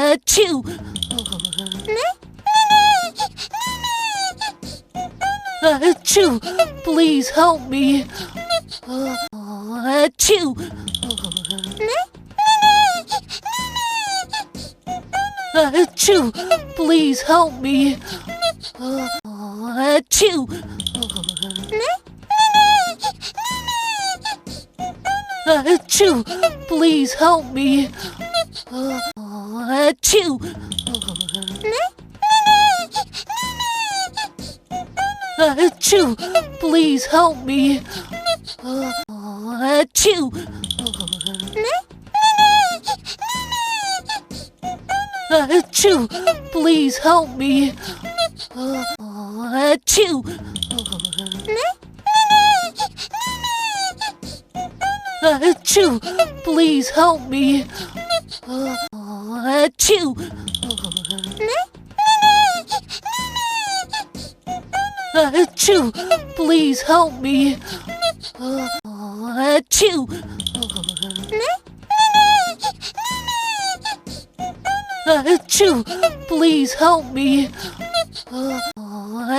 Achoo! Achoo! Please help me! Achoo! Achoo! Please help me! Achoo! Achoo! Please help me! Achoo! Achoo! Please help me! Achoo! Achoo! Please help me! Achoo! Achoo! Please help me! Achoo! Achoo! Please help me! Achoo! Achoo! Please help me!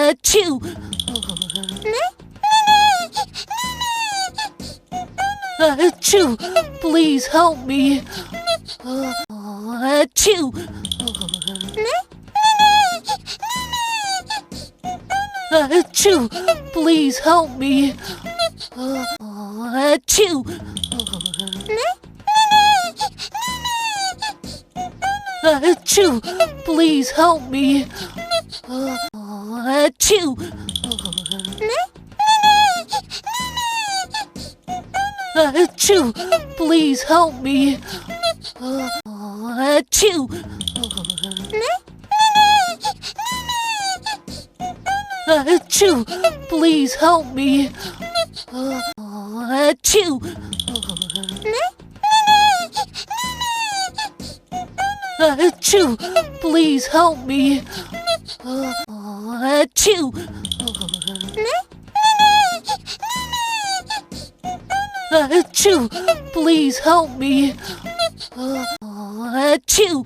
Achoo! Achoo! Please help me! Achoo! Achoo! Please help me! Achoo! Achoo! Please help me! Achoo! Achoo! Please help me! Achoo! Achoo! Please help me! Achoo! Achoo! Please help me! Achoo! Achoo! Please help me! Achoo!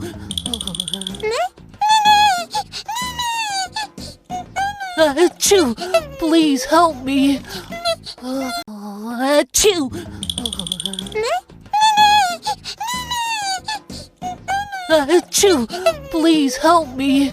Achoo! Please help me! Achoo! Achoo! Please help me!